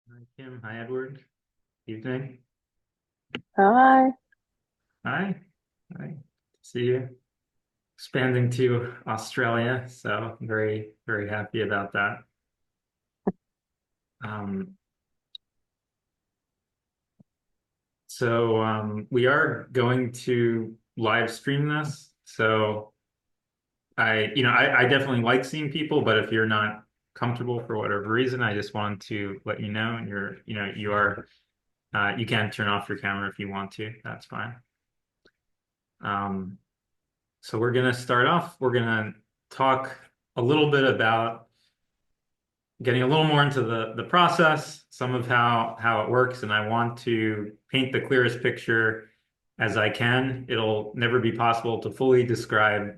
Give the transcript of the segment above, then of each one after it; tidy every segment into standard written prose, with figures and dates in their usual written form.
Hi, Kim. Hi, Edward. Evening. Hi. Hi. Hi. See you. Expanding to Australia, so very, very happy about that. Um, we are going to live stream this. So I definitely like seeing people, but if you're not comfortable for whatever reason, I just wanted to let you know, and you can turn off your camera if you want to. That's fine. Um, So we're going to start off. We're going to talk a little bit about getting a little more into the process, some of how it works, and I want to paint the clearest picture as I can. It'll never be possible to fully describe,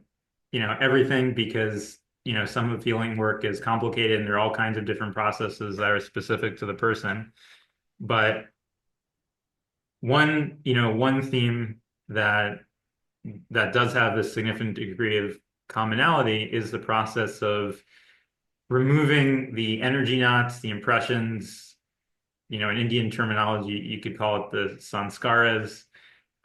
everything because, some of the healing work is complicated and there are all kinds of different processes that are specific to the person. But one theme that that does have this significant degree of commonality is the process of removing the energy knots, the impressions, in Indian terminology, you could call it the sanskaras.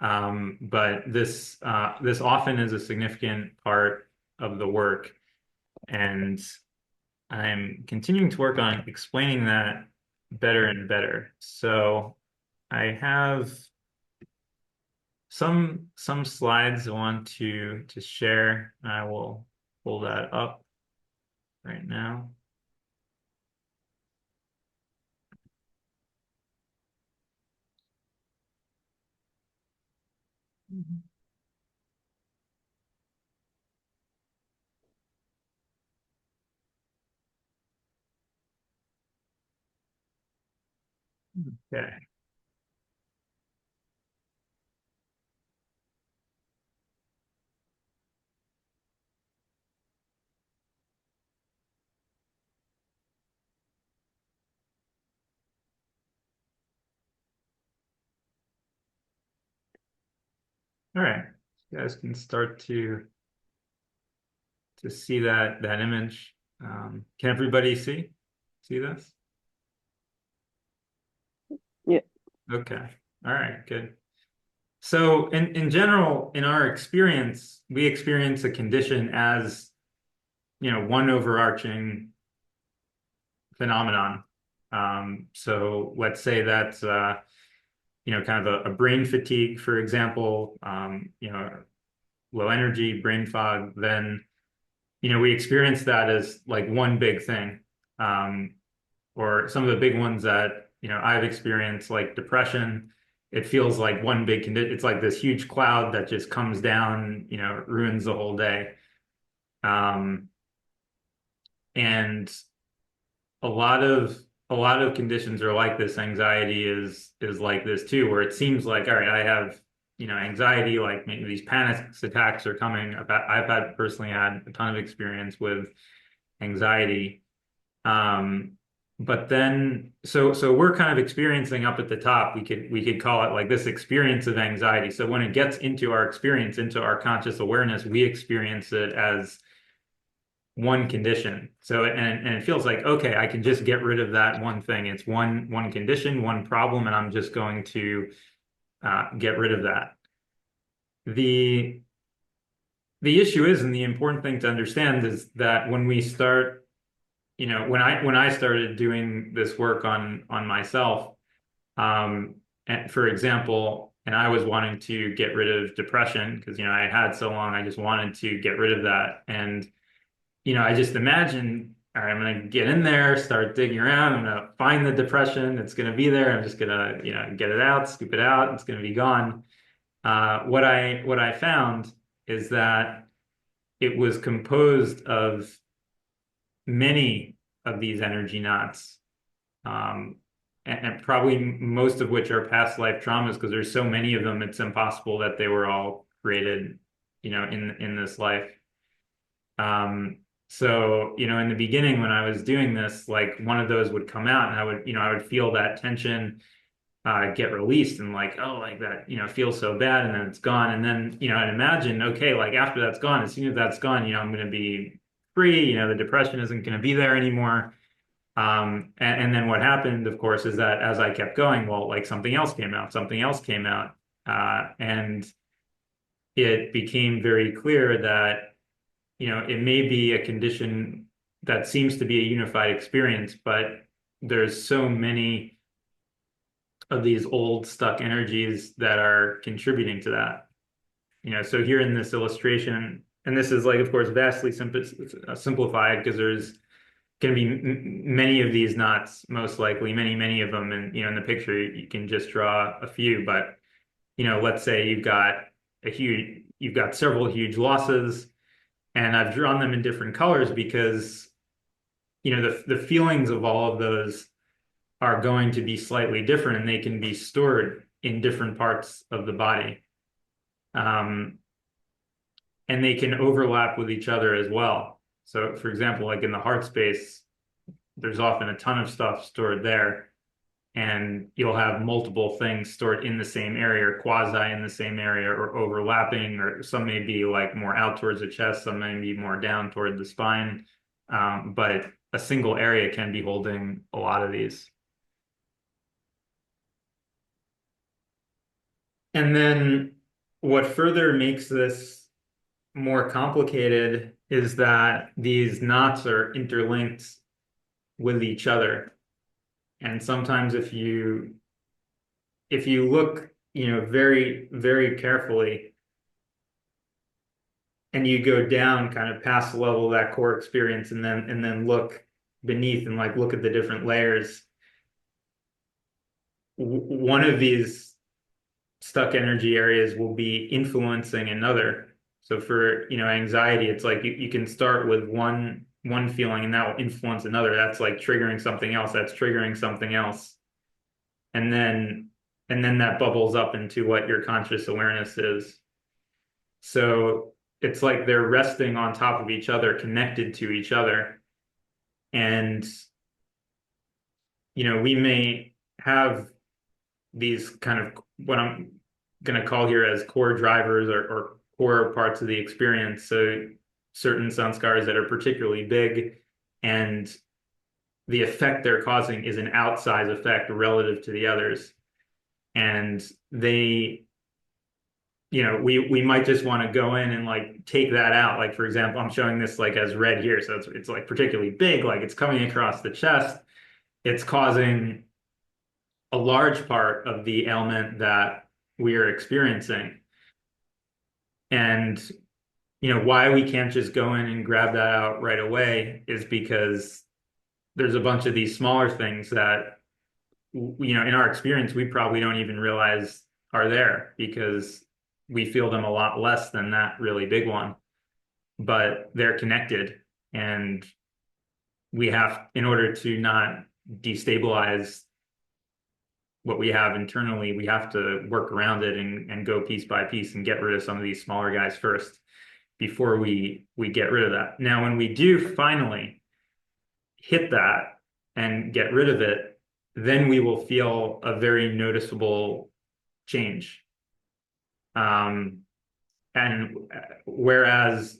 But this often is a significant part of the work. And I'm continuing to work on explaining that better and better. So I have some slides I want to share. I will pull that up right now. Okay. All right. You guys can start to see that image. Can everybody see this? Yeah. Okay. All right, good. So in general, in our experience, we experience a condition as, one overarching phenomenon. So let's say that's kind of a brain fatigue, for example, low energy, brain fog, then we experience that as like one big thing. Um, or some of the big ones that, I've experienced, like depression, it feels like one big condition. It's like this huge cloud that just comes down, ruins the whole day. Um, and a lot of conditions are like this. Anxiety is like this too, where it seems like, all right, I have, anxiety, like maybe these panic attacks are coming. I've personally had a ton of experience with anxiety. Um, but then so we're kind of experiencing up at the top, we could call it like this experience of anxiety. So when it gets into our experience, into our conscious awareness, we experience it as one condition. So and it feels like, okay, I can just get rid of that one thing. It's one condition, one problem, and I'm just going to get rid of that. The the issue is, and the important thing to understand is that when we start, when I started doing this work on myself, and for example, and I was wanting to get rid of depression because I had so long, I just wanted to get rid of that. And I just imagined, all right, I'm gonna get in there, start digging around, I'm gonna find the depression, it's gonna be there, I'm just gonna, get it out, scoop it out, it's gonna be gone. What I found is that it was composed of many of these energy knots, um, and probably most of which are past life traumas because there's so many of them, it's impossible that they were all created, in this life. So, in the beginning when I was doing this, like one of those would come out and I would feel that tension get released and like, oh, like that, feels so bad and then it's gone. And then, I'd imagine, okay, like after that's gone, as soon as that's gone, I'm going to be free, the depression isn't going to be there anymore. And then what happened, of course, is that as I kept going, well, like something else came out, something else came out. And it became very clear that, it may be a condition that seems to be a unified experience, but there's so many of these old stuck energies that are contributing to that. So here in this illustration, and this is like, of course, vastly simplified because there's going to be many of these knots, most likely, many of them. And, in the picture, you can just draw a few. But, let's say you've got several huge losses, and I've drawn them in different colors because, the feelings of all of those are going to be slightly different and they can be stored in different parts of the body. Um, and they can overlap with each other as well. So, for example, like in the heart space, there's often a ton of stuff stored there, and you'll have multiple things stored in the same area, or quasi in the same area, or overlapping, or some may be like more out towards the chest, some may be more down toward the spine. But a single area can be holding a lot of these. And then what further makes this more complicated is that these knots are interlinked with each other. And sometimes if you look, very, very carefully and you go down kind of past the level of that core experience and then look beneath and like look at the different layers, one of these stuck energy areas will be influencing another. So for, anxiety, it's like you can start with one feeling and that will influence another. That's like triggering something else. That's triggering something else. And then that bubbles up into what your conscious awareness is. So it's like they're resting on top of each other, connected to each other. And, we may have these kind of what I'm going to call here as core drivers or core parts of the experience. So certain sanskars that are particularly big, and the effect they're causing is an outsized effect relative to the others. And they, we might just want to go in and like take that out. Like, for example, I'm showing this like as red here. So it's like particularly big, like it's coming across the chest. It's causing a large part of the ailment that we are experiencing. And, why we can't just go in and grab that out right away is because there's a bunch of these smaller things that, in our experience, we probably don't even realize are there because we feel them a lot less than that really big one, but they're connected. And we have, in order to not destabilize what we have internally, we have to work around it and go piece by piece and get rid of some of these smaller guys first before we get rid of that. Now, when we do finally hit that and get rid of it, then we will feel a very noticeable change. And whereas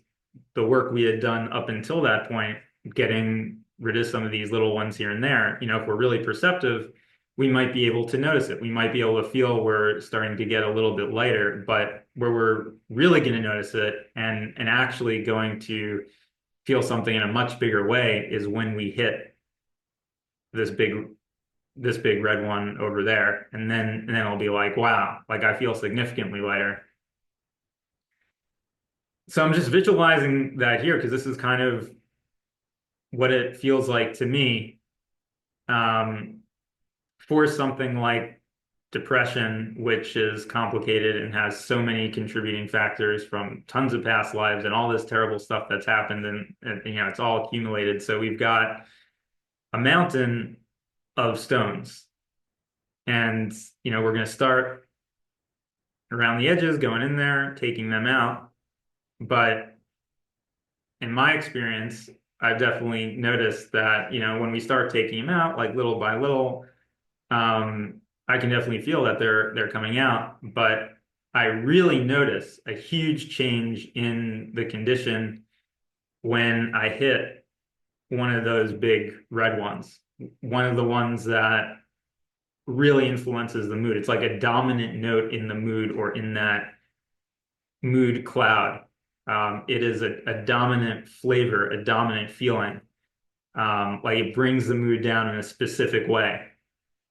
the work we had done up until that point, getting rid of some of these little ones here and there, if we're really perceptive, we might be able to notice it. We might be able to feel we're starting to get a little bit lighter, but where we're really going to notice it and actually going to feel something in a much bigger way is when we hit this big red one over there. And then I'll be like, wow, like I feel significantly lighter. So I'm just visualizing that here because this is kind of what it feels like to me. For something like depression, which is complicated and has so many contributing factors from tons of past lives and all this terrible stuff that's happened, and it's all accumulated. So we've got a mountain of stones, and we're going to start around the edges, going in there, taking them out. But in my experience, I've definitely noticed that, when we start taking them out, like little by little, I can definitely feel that they're coming out, but I really notice a huge change in the condition when I hit one of those big red ones. one of the ones that really influences the mood. It's like a dominant note in the mood or in that mood cloud. It is a dominant flavor, a dominant feeling. Like it brings the mood down in a specific way.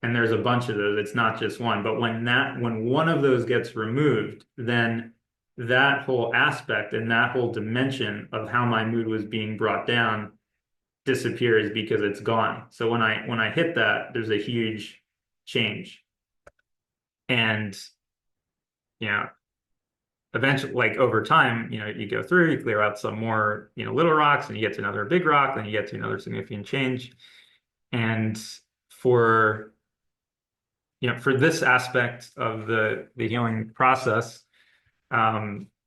And there's a bunch of those. It's not just one. But when one of those gets removed, then that whole aspect and that whole dimension of how my mood was being brought down disappears because it's gone. So when I hit that, there's a huge change. And you know, eventually, like over time, you go through, you clear out some more, little rocks, and you get to another big rock, then you get to another significant change. And for for this aspect of the healing process,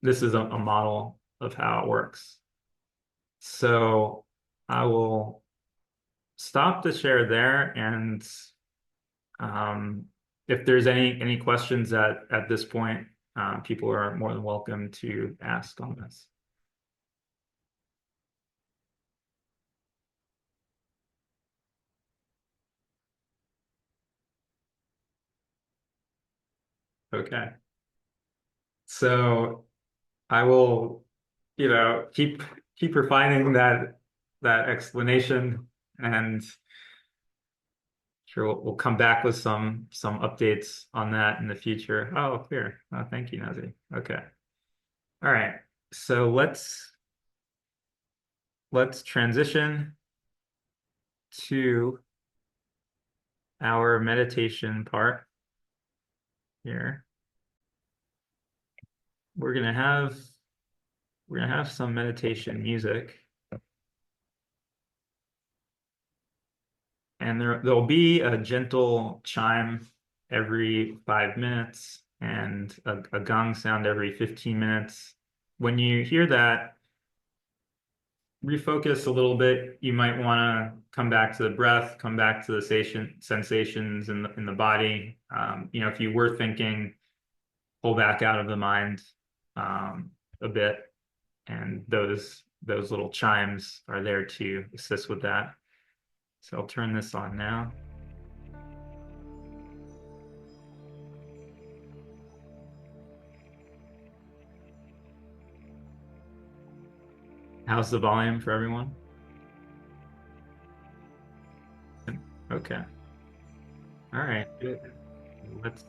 this is a model of how it works. So I will stop the share there, and um, if there's any questions at this point, people are more than welcome to ask on this. Okay. So I will, keep refining that explanation, and sure we'll come back with some updates on that in the future. Oh, clear. Oh, thank you, Nazi. Okay. All right. So let's transition to our meditation part here. We're gonna have some meditation music, and there'll be a gentle chime every 5 minutes and a gong sound every 15 minutes. When you hear that, refocus a little bit. You might want to come back to the breath, come back to the sensations in the body. If you were thinking, pull back out of the mind a bit, and those little chimes are there to assist with that. So I'll turn this on now. How's the volume for everyone? Okay. All right. Good. Let's.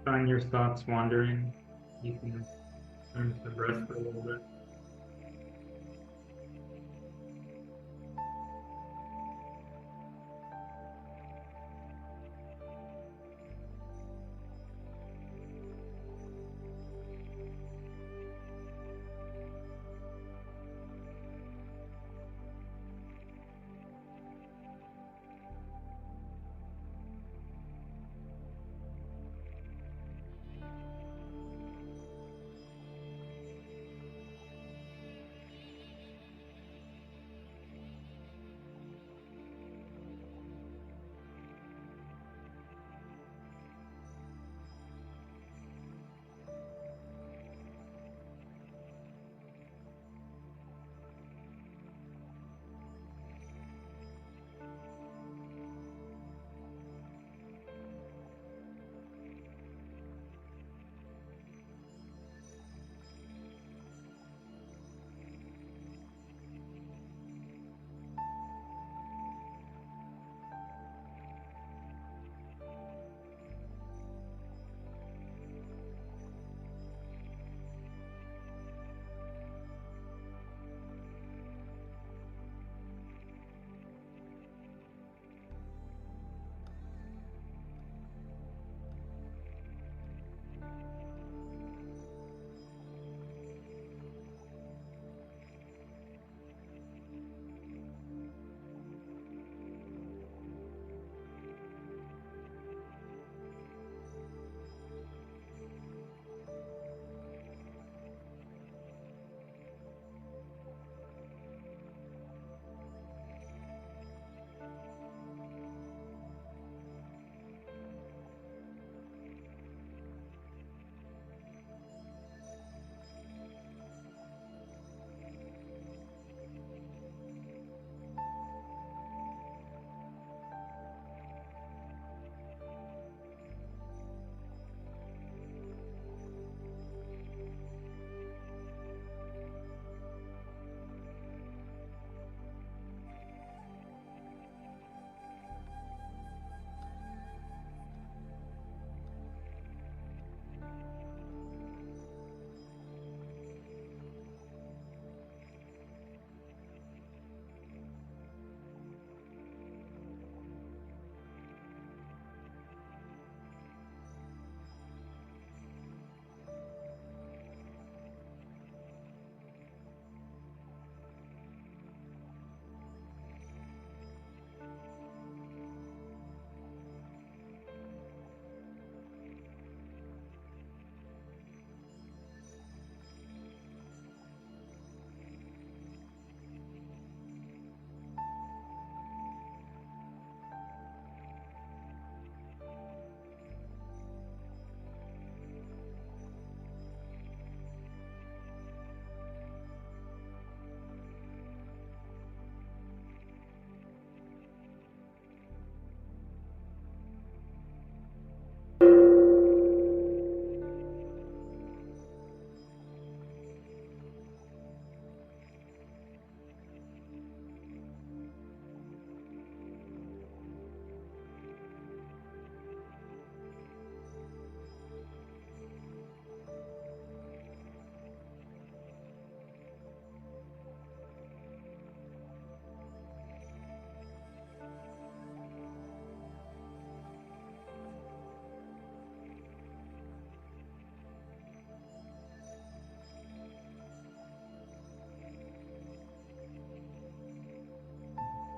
find your thoughts wandering, you can turn to the breath for a little bit.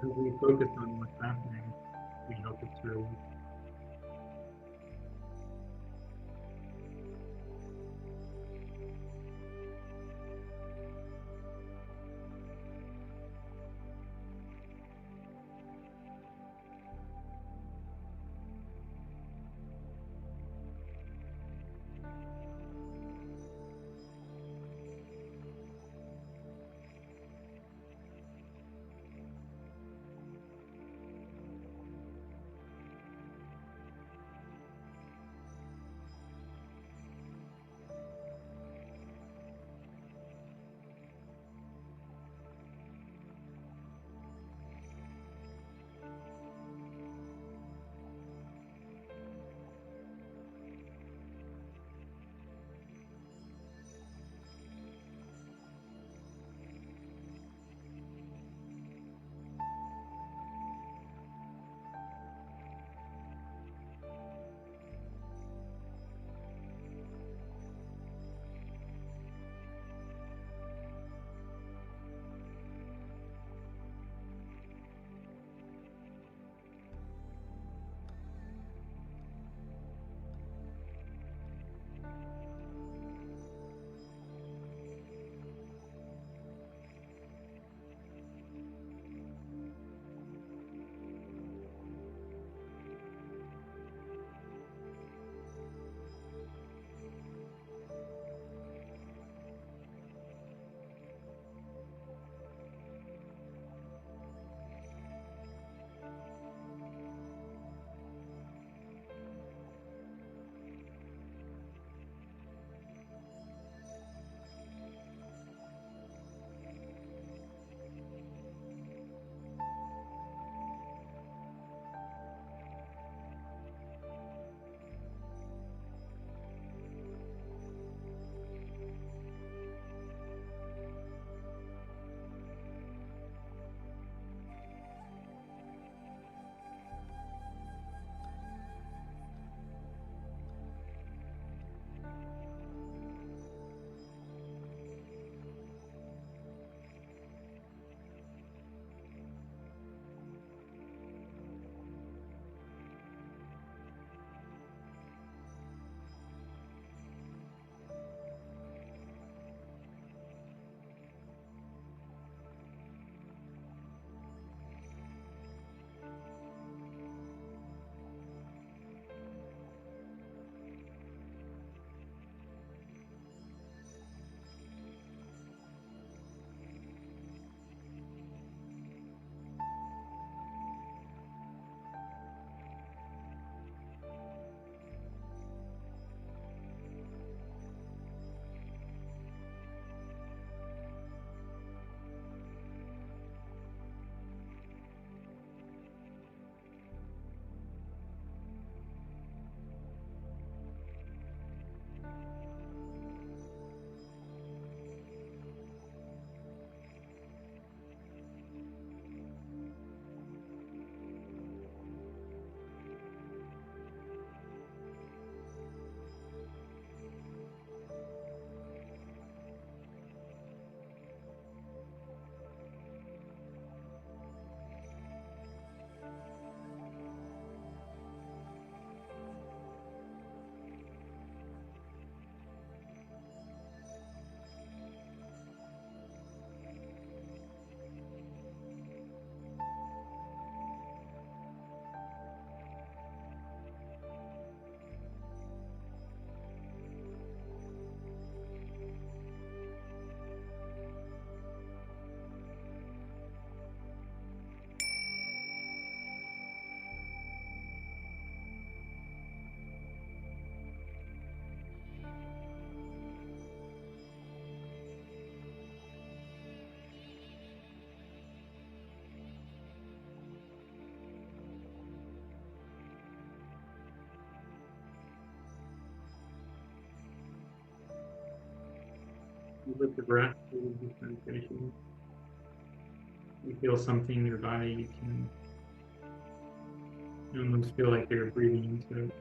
As we focus on what's happening, we hope it's really with the breath, with the sensation. You feel something in your body, you almost feel like you're breathing into it.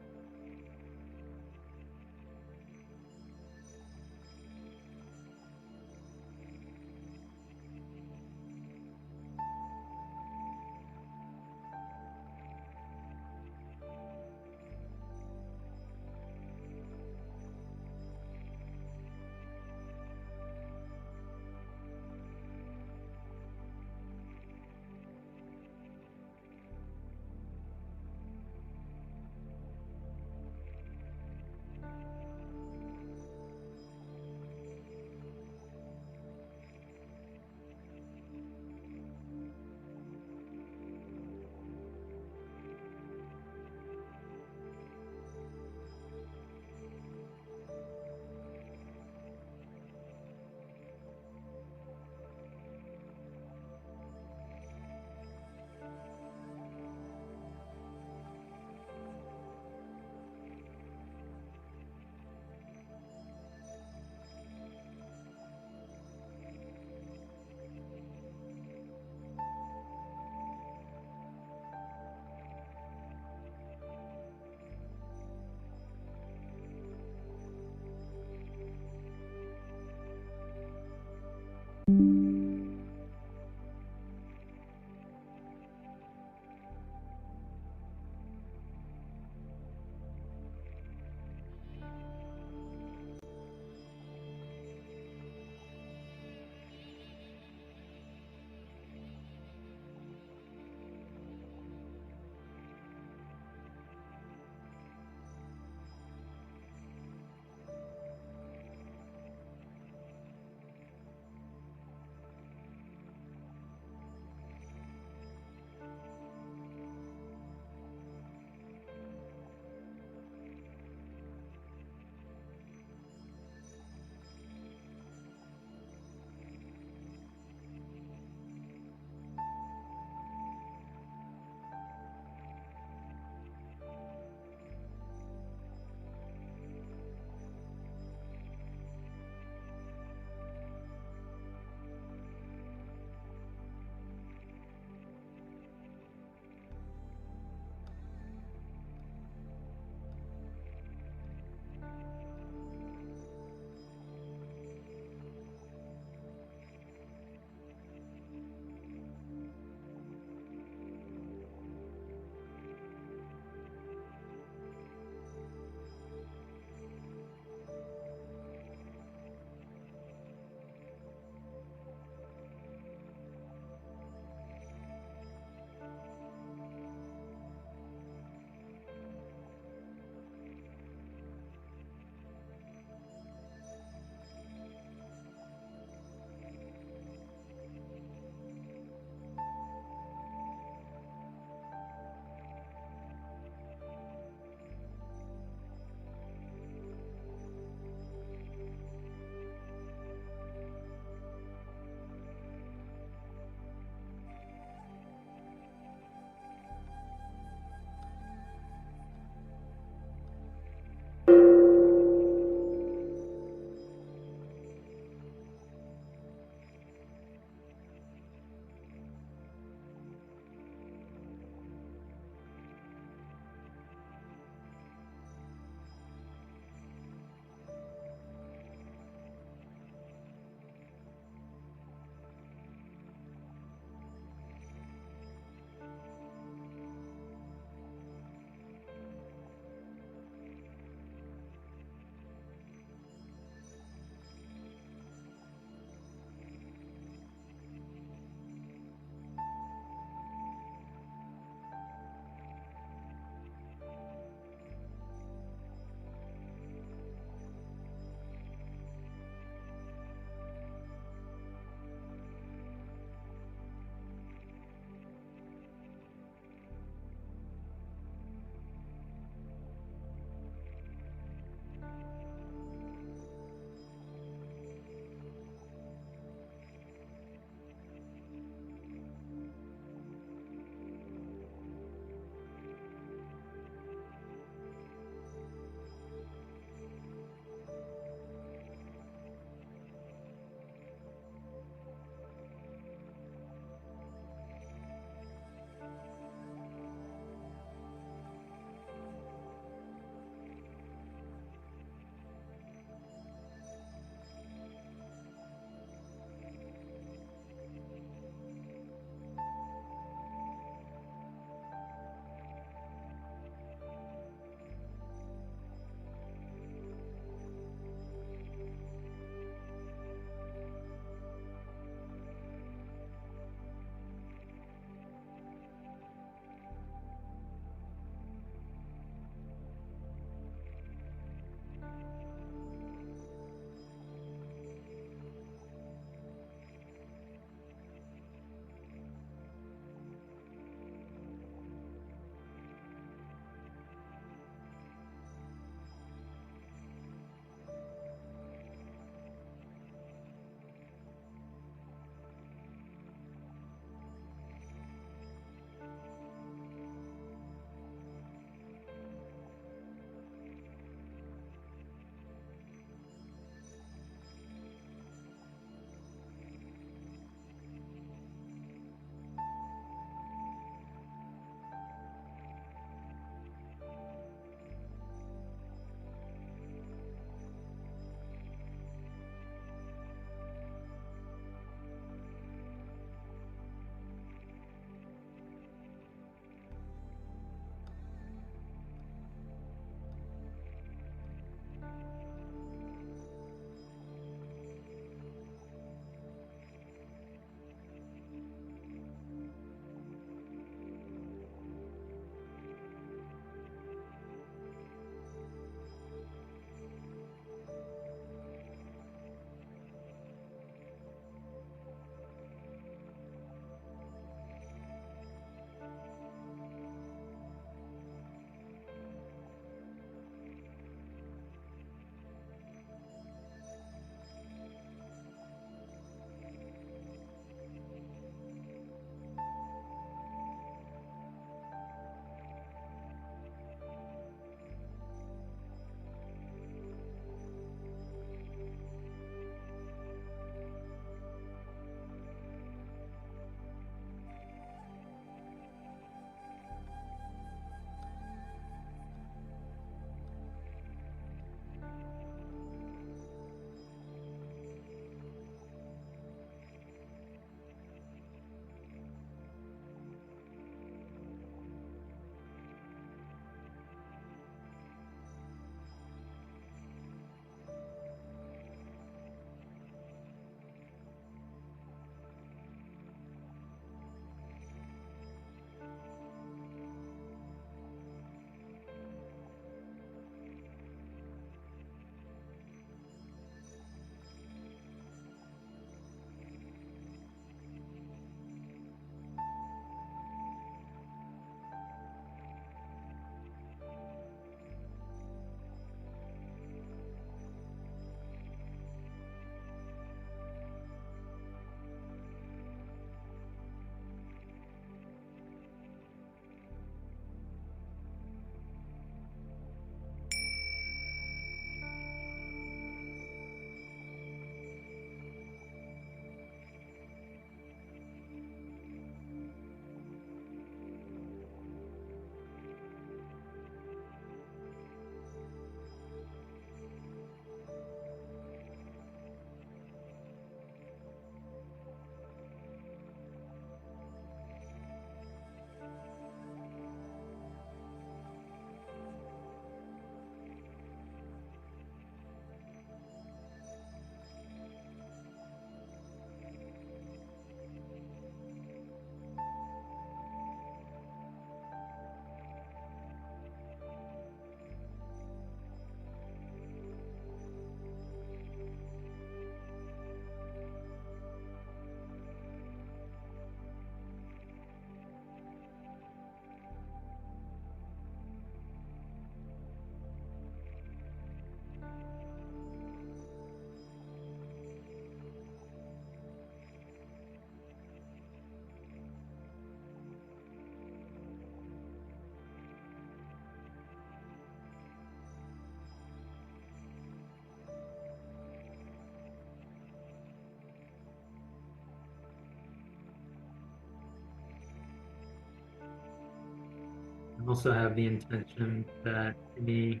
also have the intention that any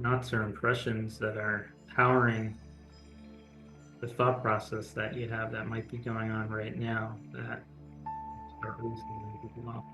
thoughts or impressions that are powering the thought process that you have that might be going on right now that start releasing them as well.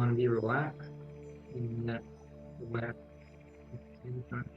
want to be relaxed and yet relaxed at the same time.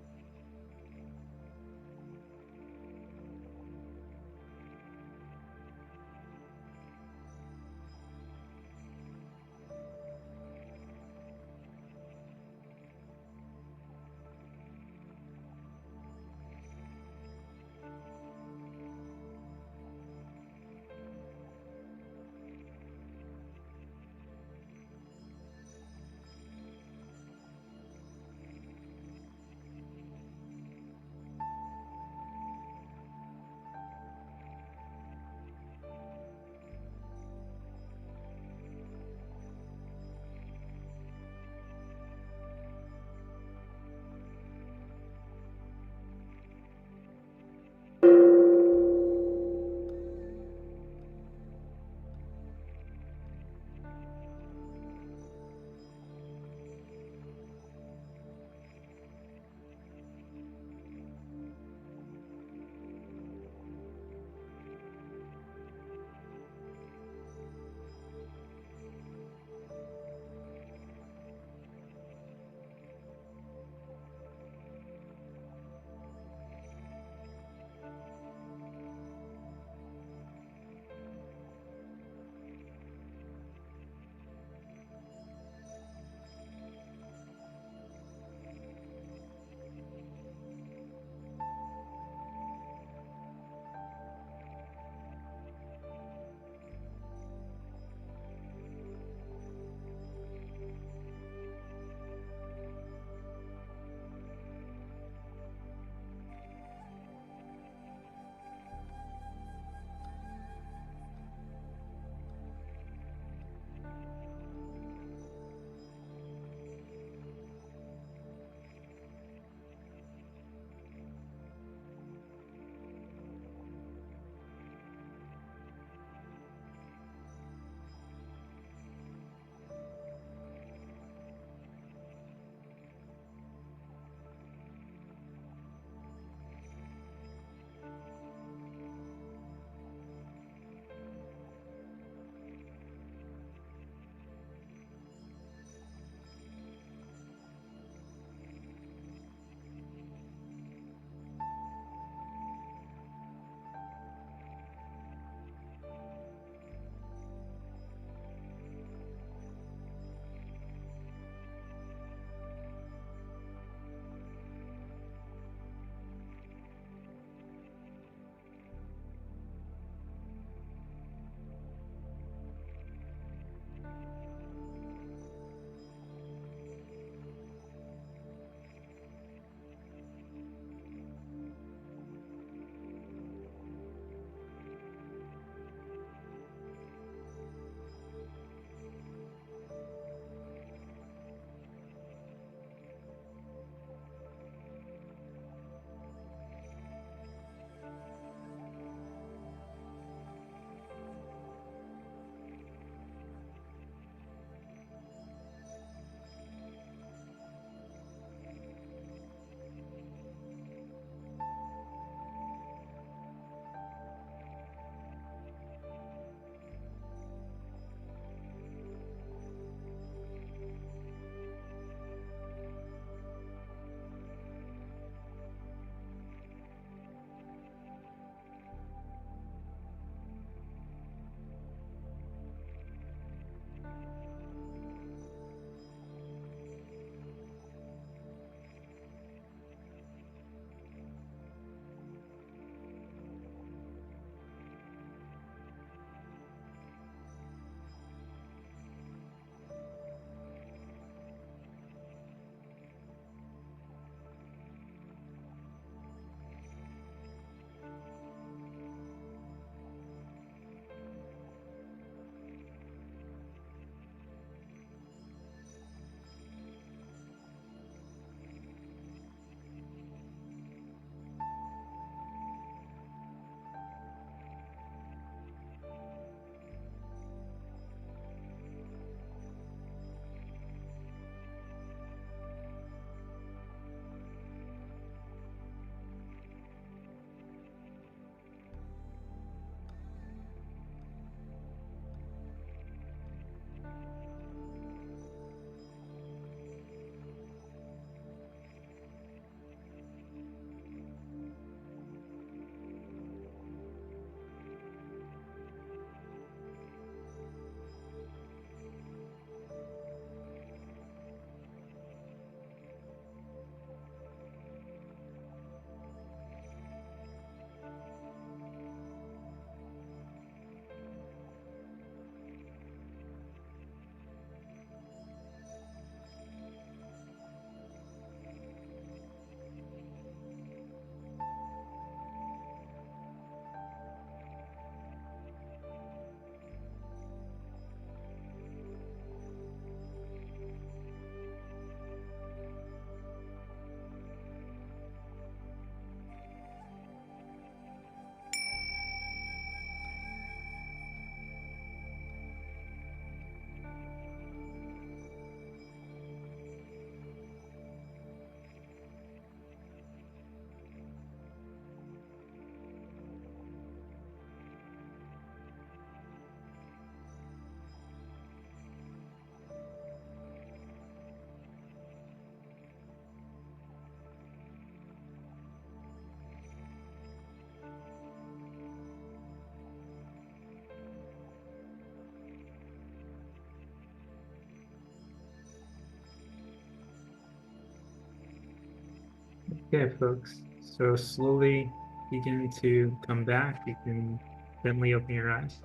Okay, folks. So slowly begin to come back. You can gently open your eyes.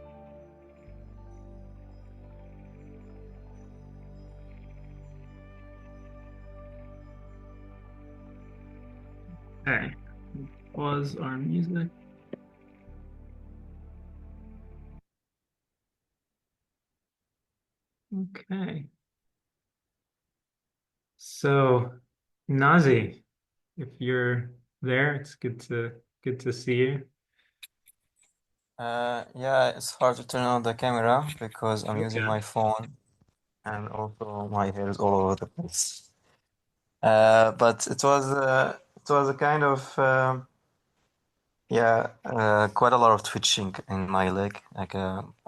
Okay. Pause our music. Okay. So, Nazi, if you're there, it's good to see you. Yeah, it's hard to turn on the camera because I'm using Okay. my phone and also my hair is all over the place. But it was a kind of quite a lot of twitching in my leg. Like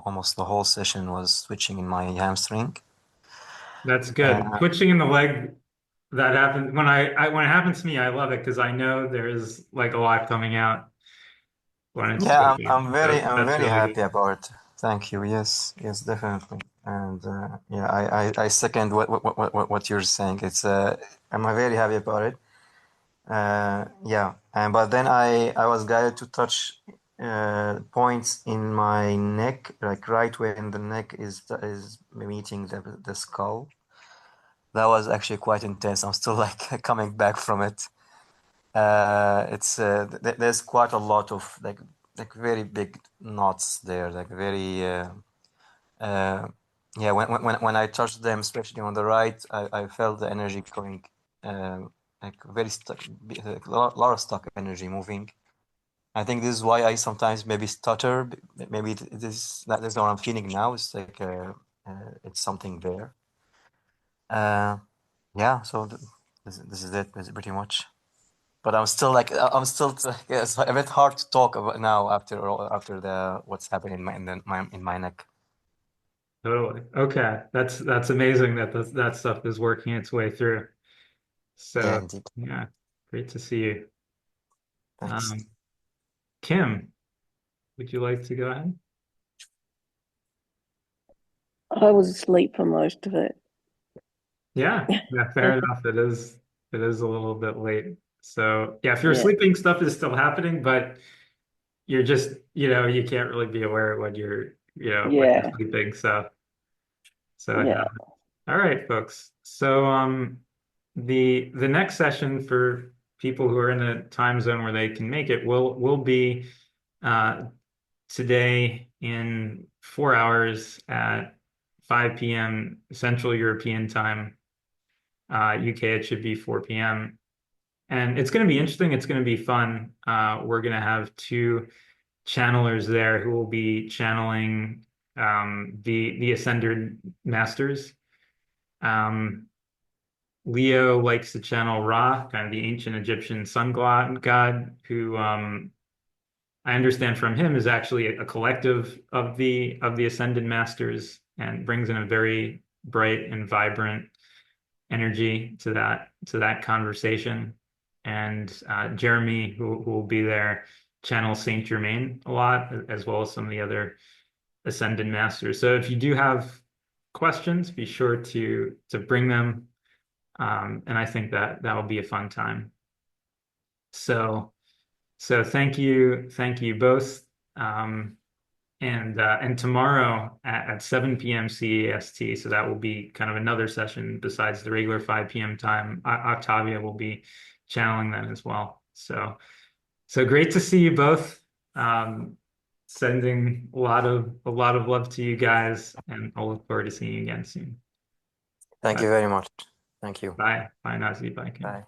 almost the whole session was twitching in my hamstring. That's good. Uh, Twitching in the leg, that happens when it happens to me, I love it because I know there's like a lot coming out when it's yeah, twitching. I'm That's very really happy good. about it. Thank you. Yes, yes, definitely. And yeah, I second what you're saying. I'm very happy about it. Yeah, and but then I was guided to touch points in my neck, like right where in the neck is meeting the skull. That was actually quite intense. I'm still like coming back from it. It's there's quite a lot of like very big knots there, like very uh, yeah. When I touched them, especially on the right, I felt the energy going like very stuck, a lot of stuck energy moving. I think this is why I sometimes maybe stutter. Maybe that is what I'm feeling now. It's like it's something there. Uh, yeah. So this is it. This is pretty much. But I'm still like yeah, it's a bit hard to talk about now after the what's happening in my neck. Totally. Okay. That's amazing that that stuff is working its way through. Yeah, So indeed. yeah, great to see you. Thanks. Um, Kim, would you like to go ahead? I was asleep for most of it. Yeah, fair enough. It is a little bit late. So yeah, if you're Yeah, sleeping, stuff is still happening, but you're just, you can't really be aware when you're yeah, sleeping. So yeah. yeah. All right, folks. So the next session for people who are in a time zone where they can make it will be uh today in 4 hours at 5 p.m. Central European time. UK, it should be 4 p.m. And it's going to be interesting. It's going to be fun. We're going to have two channelers there who will be channeling the Ascended Masters. Um, Leo likes to channel Ra, kind of the ancient Egyptian sun god, who I understand from him is actually a collective of the Ascended Masters and brings in a very bright and vibrant energy to that conversation. And Jeremy, who will be there, channels Saint Germain a lot, as well as some of the other Ascended Masters. So if you do have questions, be sure to bring them. And I think that will be a fun time. So thank you both. Um, and tomorrow at 7 p.m. CEST, so that will be kind of another session besides the regular 5 p.m. time. Octavia will be channeling that as well. So great to see you both. Sending a lot of love to you guys, and I'll look forward to seeing you again soon. Thank Bye. you very much. Thank you. Bye. Bye, Nazi. Bye, Kim. Bye.